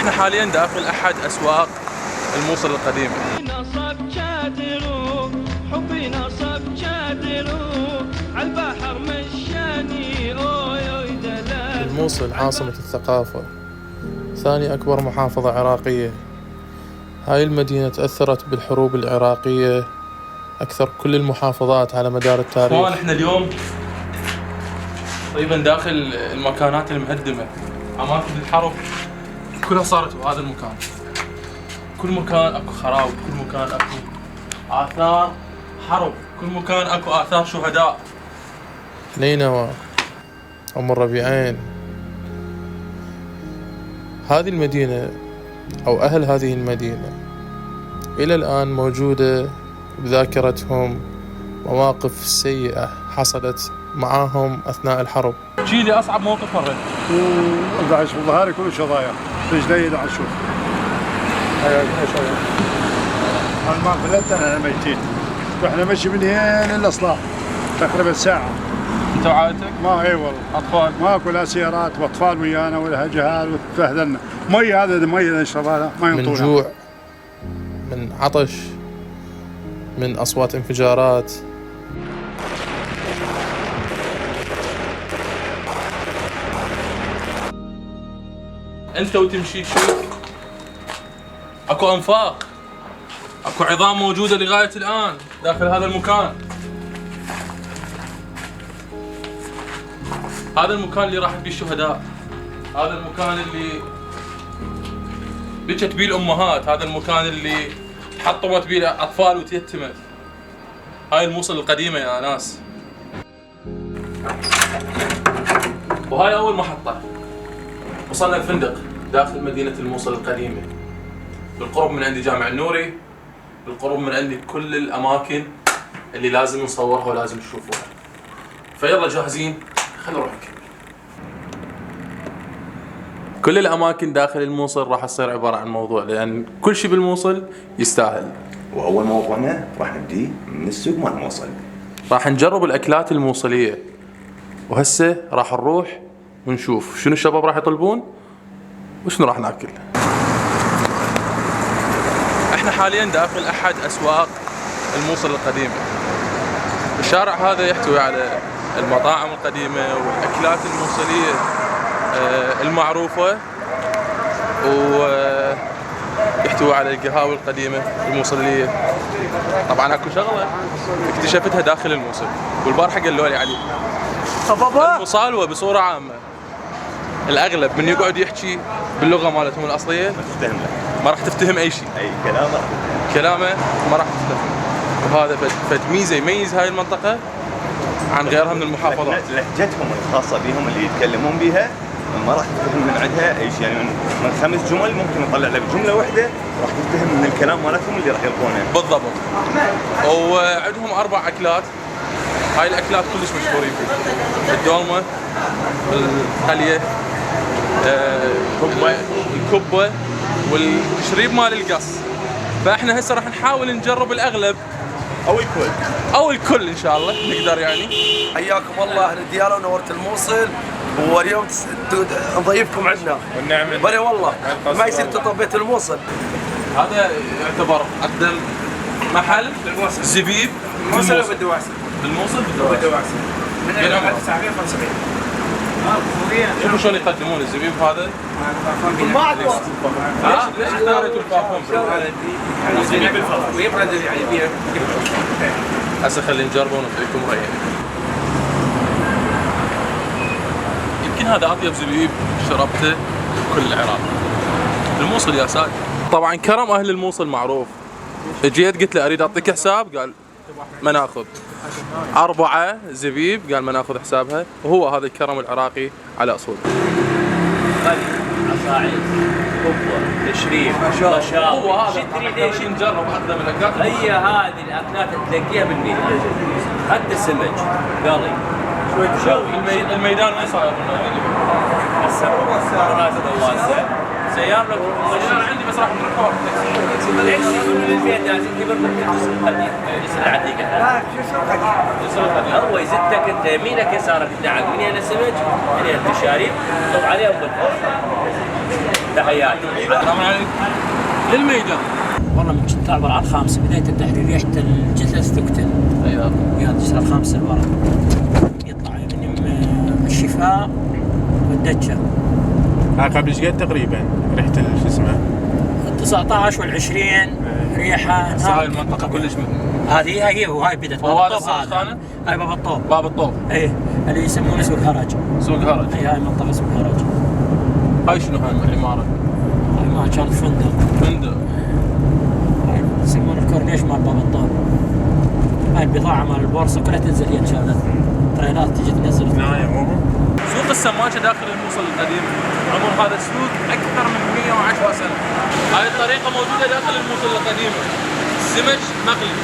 احنا حاليا داخل احد اسواق الموصل القديمة. الموصل عاصمة الثقافة، ثاني أكبر محافظة عراقية. هاي المدينة تأثرت بالحروب العراقية أكثر كل المحافظات على مدار التاريخ. احنا اليوم تقريبا داخل المكانات المهدمة، أماكن الحرب كلها صارت بهذا المكان. كل مكان اكو خراب، كل مكان اكو آثار حرب، كل مكان اكو آثار شهداء. نينوى، أم الربيعين. هذه المدينة أو أهل هذه المدينة إلى الآن موجودة بذاكرتهم مواقف سيئة حصلت معاهم أثناء الحرب. جيلي أصعب موقف مريت. داعش ظهري كله شظايا، رجلي داعش شوف. أنا ما فلت أنا ميتين. وإحنا مشي من هنا للأصلاح تقريبا ساعة. أنت وعائلتك؟ ما إي والله. أطفال؟ ماكو لا سيارات وأطفال ويانا ولا جهال وتبهدلنا. مية هذا المية نشرب هذا ما ينطونا. من جوع، من عطش، من أصوات انفجارات. أنت وتمشي تشوف أكو أنفاق، أكو عظام موجودة لغاية الآن داخل هذا المكان. هذا المكان اللي راحت بيه الشهداء، هذا المكان اللي بكت بيه الأمهات، هذا المكان اللي تحطمت بيه الأطفال وتيتمت. هاي الموصل القديمة يا ناس. وهاي أول محطة، وصلنا الفندق داخل مدينة الموصل القديمة، بالقرب من عندي جامع النوري، بالقرب من عندي كل الأماكن اللي لازم نصورها ولازم تشوفوها. فيلا جاهزين؟ خلينا نروح نكمل. كل الأماكن داخل الموصل راح تصير عبارة عن موضوع، لأن كل شيء بالموصل يستاهل. وأول موضوعنا راح نبدي من السوق مال الموصل. راح نجرب الأكلات الموصلية، وهسه راح نروح ونشوف شنو الشباب راح يطلبون وشنو راح ناكل. احنا حاليا داخل احد اسواق الموصل القديمة. الشارع هذا يحتوي على المطاعم القديمة والاكلات الموصلية المعروفة، ويحتوي على القهاوي القديمة الموصلية. طبعا اكو شغلة اكتشفتها داخل الموصل والبارحة قالوا لي عليه. المصالوة بصورة عامة الأغلب من يقعد يحكي باللغة مالتهم الأصلية ما راح تفتهم أي شيء. أي كلامه ما راح تفتهم. وهذا فد ميزة يميز هاي المنطقة عن غيرها من المحافظات. لهجتهم الخاصة بهم اللي يتكلمون بها ما راح تفتهم من عندها أي شيء. يعني من 5 جمل ممكن يطلع لك جملة واحدة راح تفتهم من الكلام مالتهم اللي راح يلقونه. بالضبط. وعندهم 4 أكلات. هاي الأكلات كلش مشهورين فيها: الدولمة، القلية، الكبة، والشريب مال القص. فاحنا هسه راح نحاول نجرب الاغلب او الكل ان شاء الله نقدر. يعني حياكم الله اهل الديار ونورت الموصل، واليوم نضيفكم عندنا والنعمة. بلى والله ما يصير تطلب بيت الموصل. هذا يعتبر اقدم محل زبيب الموصل بالدواسة. بالموصل بالدواسة من 1975. شلون يقدمون الزبيب هذا؟ ما ليش اختاريتوا البارفون؟ الزبيب بالفضل ويبرد يعني بيه. هسه خلينا نجربه ونعطيكم رأينا. يمكن هذا اطيب زبيب شربته بكل العراق. الموصل يا ساتر. طبعا كرم اهل الموصل معروف. جيت قلت له اريد اعطيك حساب، قال ما ناخذ. 4 زبيب قال ما ناخذ حسابها. وهو هذا الكرم العراقي على اصوله. عصاعيد، كبة، تشريف، مشاوي. هو هذا شو نجرب اقدم الاكلات. هي هذه الاكلات تلاقيها بالميدان، حتى السمك قلي شوي. الميدان وين صاير؟ هسه مناسبة واسع. سيارة عندي بس راح نركب ليش يقولون البيت لازم كبر بالجسر القديم، الجسر العتيق. لا جسر قديم. هو يزتك انت يمينك يسارك تدعك من هنا سمك من هنا التشاريب طب عليهم بالفضل. تحياتي. السلام عليكم. للميدان. والله من كنت تعبر على الخامسة بداية التحرير ريحة الجثث تقتل. ايوه. يا تشتري الخامسة الورق. يطلع من الشفاء والدجة. قبل ايش قد تقريبا ريحة شو اسمه؟ 19 وال20 ريحة. هاي المنطقة كلش هذه هي وهاي بدت. وهذا الصوت هاي باب الطوب. باب الطوب. ايه اللي يسمونه سوق هرج. سوق هرج. اي هاي منطقة سوق هرج. هاي شنو هاي العمارة؟ هاي ما كانت فندق. فندق. هاي يسمونه الكورنيش مال باب الطوب. هاي البضاعة مال البورصة كلها تنزل هي كانت تريلات تجي تنزل. سوق السماكة داخل الموصل القديم عمر هذا السوق أكثر من 110 سنة. هاي الطريقة موجودة داخل الموصل القديم. سمك مقلي.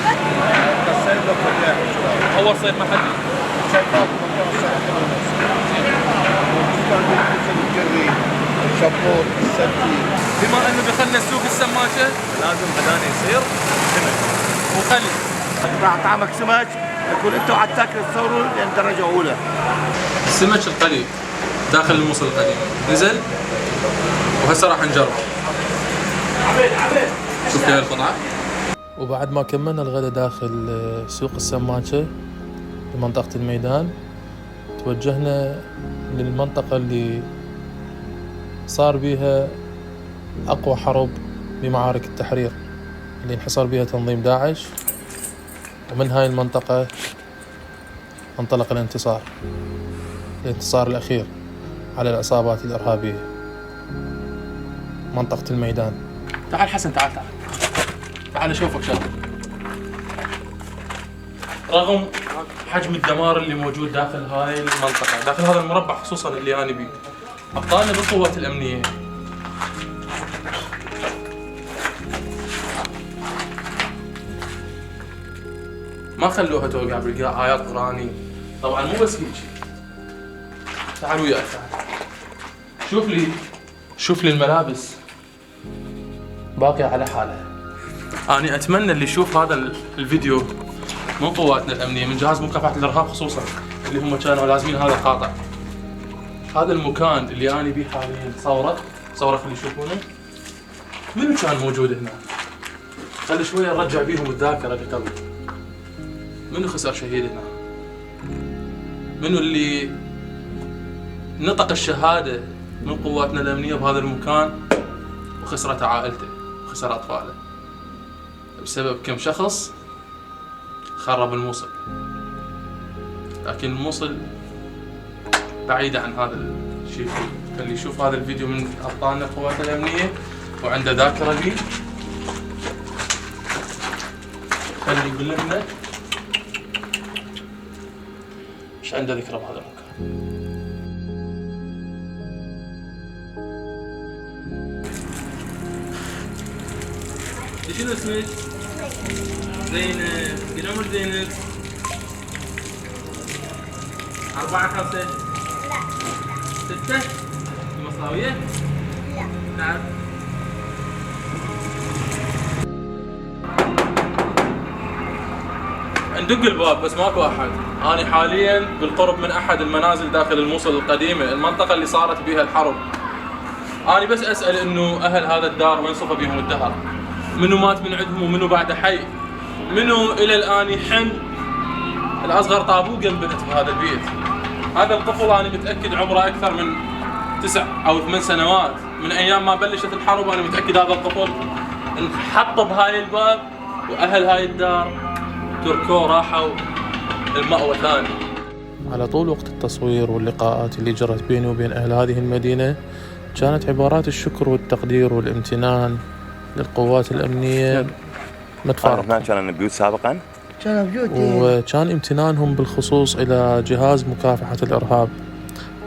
أول صيد محلي. شبور السبتي. بما أنه دخلنا سوق السماكة لازم هذاني يصير سمك وخلي. راح طعمك سمك يقول انتوا على التاكل تصوروا لان درجه اولى. السمك القلي داخل الموصل القديم نزل وهسه راح نجرب. شوف هاي القطعة. وبعد ما كملنا الغداء داخل سوق السماكة بمنطقة الميدان، توجهنا للمنطقة اللي صار بيها أقوى حرب بمعارك التحرير اللي انحصر بيها تنظيم داعش، ومن هاي المنطقة انطلق الانتصار الأخير على العصابات الإرهابية، منطقة الميدان. تعال حسن تعال تعال اشوفك شغله. رغم حجم الدمار اللي موجود داخل هاي المنطقة، داخل هذا المربع خصوصا اللي انا بيه، ابطالنا بالقوات الامنية ما خلوها توقع بالآيات قرآنية. طبعا مو بس هيك. تعال وياي تعال. شوف لي الملابس باقية على حالها. أنا أتمنى اللي يشوف هذا الفيديو من قواتنا الأمنية من جهاز مكافحة الإرهاب خصوصا اللي هم كانوا لازمين هذا القاطع. هذا المكان اللي أنا بيه حاليا صورة خلي يشوفونه. منو كان موجود هنا؟ خلي شوية نرجع بيهم الذاكرة لقبل. منو خسر شهيد هنا؟ منو اللي نطق الشهادة من قواتنا الأمنية بهذا المكان وخسرت عائلته وخسر أطفاله بسبب كم شخص خرب الموصل. لكن الموصل بعيدة عن هذا الشيء. اللي يشوف هذا الفيديو من أبطالنا قواتنا الأمنية وعنده ذاكرة لي خلي يقول لنا ايش عنده ذكرى بهذا المكان. شنو اسمك؟ زينب. قد عمر زينب؟ 4 5 لا 6 مصاوية؟ لا. نعم. ندق الباب بس ماكو احد. انا حاليا بالقرب من احد المنازل داخل الموصل القديمة، المنطقة اللي صارت بها الحرب. انا بس اسأل انه اهل هذا الدار وين صفى بهم الدهر؟ منو مات من عندهم ومنو بعده حي؟ منو الى الان يحن الاصغر طابوق انبنت بهذا البيت؟ هذا الطفل انا متاكد عمره اكثر من 9 أو 8 سنوات، من ايام ما بلشت الحرب انا متاكد هذا الطفل انحط بهاي الباب واهل هاي الدار تركوه راحوا المأوى ثاني. على طول وقت التصوير واللقاءات اللي جرت بيني وبين أهل هذه المدينة كانت عبارات الشكر والتقدير والامتنان للقوات الأمنية متفارقة. هناك كان بيوت سابقا؟ كان بيوت. وكان امتنانهم بالخصوص إلى جهاز مكافحة الإرهاب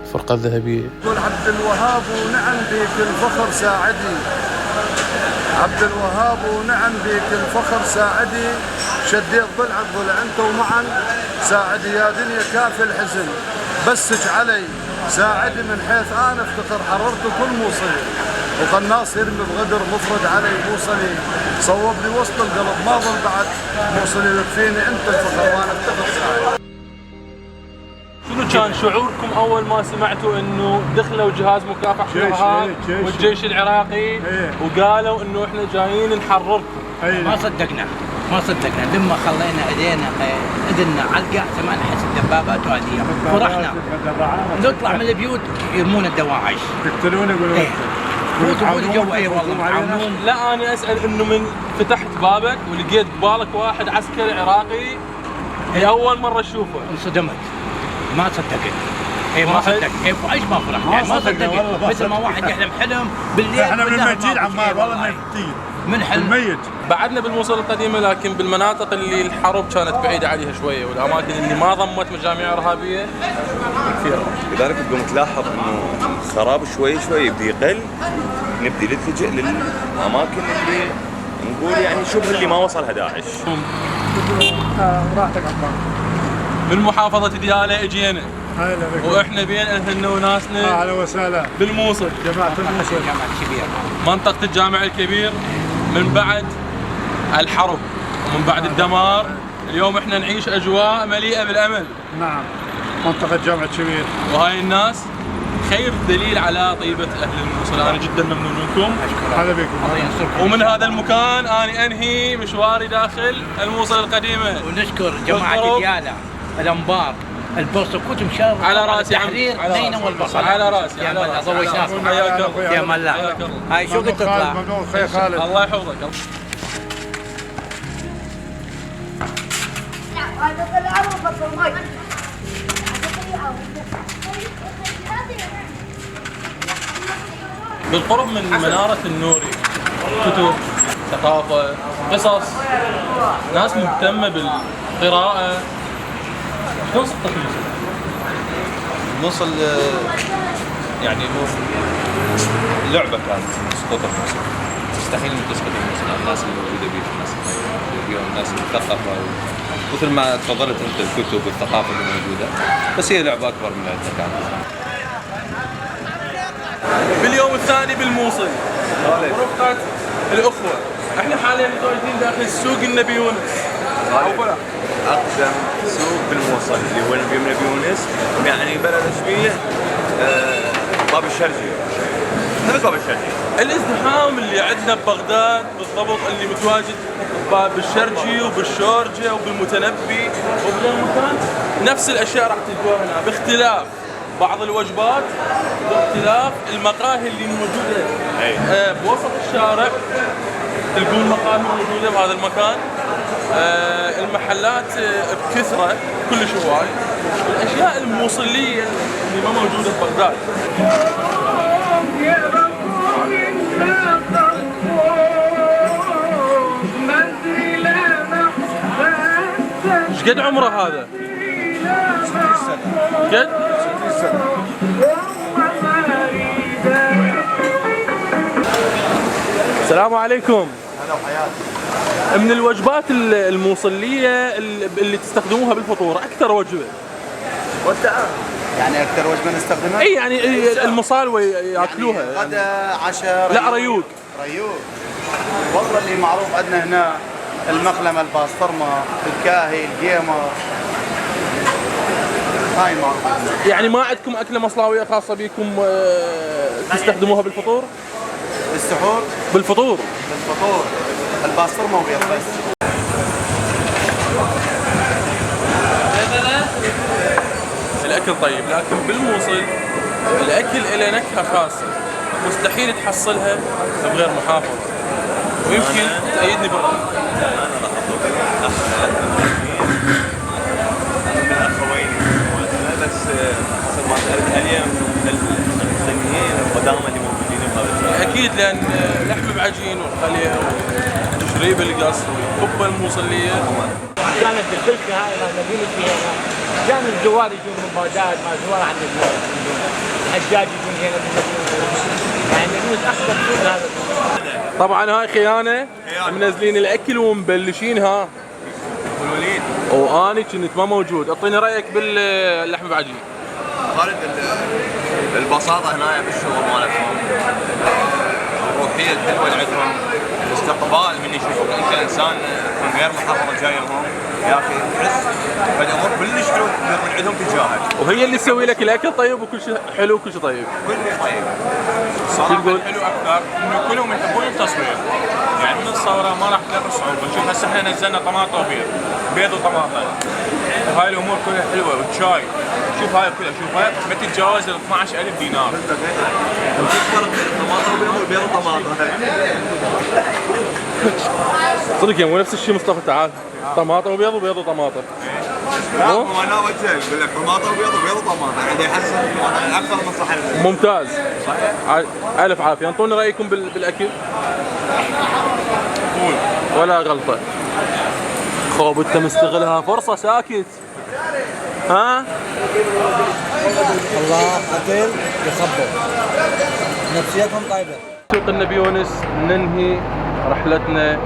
الفرقة الذهبية. يقول عبد الوهاب ونعم بك الفخر ساعدي، عبد الوهاب ونعم بك الفخر ساعدي، شديت ضلع الضلع انت ومعا ساعدي يا دنيا كافي الحزن، بسج علي ساعدي من حيث انا افتخر حررت كل موصلي، وقناص يرمي بغدر مفرد علي موصلي، صوب لي وسط القلب ما ظل بعد موصلي، يكفيني انت الفخر وانا افتخر ساعدي. شنو كان شعوركم اول ما سمعتوا انه دخلوا جهاز مكافحه الارهاب والجيش العراقي وقالوا انه احنا جايين نحرركم؟ ما صدقنا لما خلينا ايدينا علقه ثم نحس الدبابات وهذه فرحنا نطلع من البيوت يرمون الدواعش يقتلون يقولون فوتوا جوا. اي والله يعاونون. لا انا اسال انه من فتحت بابك ولقيت قبالك واحد عسكري عراقي هي اول مره تشوفه انصدمت ما صدقت. ما صدقت. ايش ما فرحت يعني ما صدقت مثل ما واحد يحلم حلم بالليل. احنا من الميتين عمار والله ميتين من حلم الميت. بعدنا بالموصل القديمه لكن بالمناطق اللي الحرب كانت بعيده عليها شويه والاماكن اللي ما ضمت مجاميع ارهابيه كثيره. لذلك تقوم تلاحظ انه خراب شوي شوي يبدي يقل، نبدي نلتجئ للاماكن اللي نقول يعني شبه اللي ما وصلها داعش. راحتك عمار. من محافظه دياله اجينا واحنا بين اهلنا وناسنا. اهلا وسهلا بالموصل جماعه الموصل منطقه الجامع الكبير. من بعد الحرب ومن بعد الدمار اليوم احنا نعيش اجواء مليئه بالامل. نعم منطقه جامع الكبير وهاي الناس خير دليل على طيبه اهل الموصل. انا جدا ممنون منكم. هلا بكم. ومن هذا المكان انا انهي مشواري داخل الموصل القديمه. ونشكر جماعه دياله الانبار البرص كنت مشارك على راسي تحرير لينا والبصل على راسي. يا ملا ضويت ناس حياك الله يا ملا. هاي شو قلت تطلع؟ ممنون خير خالد. الله يحفظك. بالقرب من منارة النوري كتب، ثقافة، قصص، ناس مهتمة بالقراءة. شلون صدقت الموصل؟ الموصل يعني لعبة كانت سقوط الموصل، مستحيل ان تسقط الموصل. الناس اللي موجودة بيه الناس اليوم الناس المثقفة مثل ما تفضلت انت الكتب والثقافة اللي موجودة، بس هي لعبة اكبر من عندنا كانت. باليوم الثاني بالموصل ورفقة الأخوة. احنا حاليا متواجدين داخل سوق النبي يونس. اقدم سوق بالموصل اللي هو النبي يونس، يعني بلد شبيه باب الشرجي. مثل باب الشرجي. الازدحام اللي عندنا ببغداد بالضبط اللي متواجد باب الشرجي وبالشورجه وبالمتنبي وبالمكان نفس الاشياء راح تلقوها هنا باختلاف بعض الوجبات باختلاف المقاهي اللي موجوده بوسط الشارع. تلقون مقاهي موجوده بهذا المكان. المحلات بكثره كلش هواي. الاشياء الموصليه اللي ما موجوده ببغداد. ايش قد عمره هذا؟ 60 سنة. قد؟ 60 سنة. السلام عليكم. هلا وحياتي. من الوجبات الموصلية اللي تستخدموها بالفطور أكثر وجبة؟ يعني أكثر وجبة نستخدمها؟ أي يعني المصالوة ياكلوها. يعني غدا عشاء لا ريوق. ريوق. والله اللي معروف عندنا هنا المقلمة، الباسطرمة، الكاهي، القيمة. هاي معروفة. يعني ما عندكم أكلة مصلاوية خاصة بكم تستخدموها بالفطور؟ بالسحور؟ بالفطور. بالفطور الباسطرمة وبيض بس. الأكل طيب لكن بالموصل الأكل له نكهة خاصة مستحيل تحصلها بغير محافظة. ويمكن تأيدني بالرأي. بس حسب ما تعرف اليوم السنيين القدامى اللي موجودين بهذا. اكيد لان لحم بعجين والخليه وتشريب القص والكبه الموصليه. كانت الفلكه هاي مدينه فيها كان الزوار يجون من بغداد ما زوار عند الحجاج يجون هنا يعني يجوز اكثر سوق هذا. طبعا هاي خيانه منزلين الاكل ومبلشينها. والوليد واني كنت ما موجود. اعطيني رايك باللحم بعجين. خالد البساطه هنا بالشغل مالتهم، الروحيه الحلوه اللي عندهم، الاستقبال من يشوفك انت انسان من غير محافظه جايه هون يا اخي تحس الامور كلش حلو من عندهم تجاهك. وهي اللي تسوي لك الاكل طيب وكل شيء حلو وكل شيء طيب. كل شيء طيب. صراحه الحلو اكثر انه كلهم يحبون التصوير. يعني من الصوره ما راح تلاقي صعوبه. شوف هسه احنا نزلنا طماطم وبيض، بيض وطماطم. وهاي الامور كلها حلوه والشاي. شوف هاي كلها، شوف هاي ما تتجاوز ال 12,000 دينار. صدق مو نفس الشيء مصطفى تعال. طماطم وبيض وبيض وطماطم. لا هو انا وجهك يقول لك طماطم وبيض وبيض وطماطم يعني يحسن اكثر من صحيح. ممتاز. الف عافيه. انطونا رايكم بالاكل. ولا غلطه. خوب انت مستغلها فرصه ساكت. ها؟ الله قتل يخبر نفسيتهم طيبه. سوق النبي يونس ننهي رحلتنا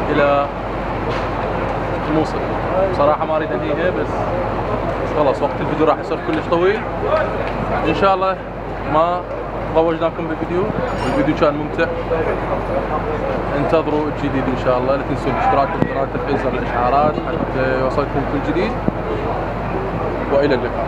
الى الموصل. بصراحه ما اريد انهيها بس خلاص وقت الفيديو راح يصير كلش طويل. ان شاء الله ما ضوجناكم بالفيديو والفيديو كان ممتع. انتظروا الجديد ان شاء الله. لا تنسوا الاشتراك وقناه تفعيل زر الاشعارات حتى يوصلكم كل جديد. والى اللقاء.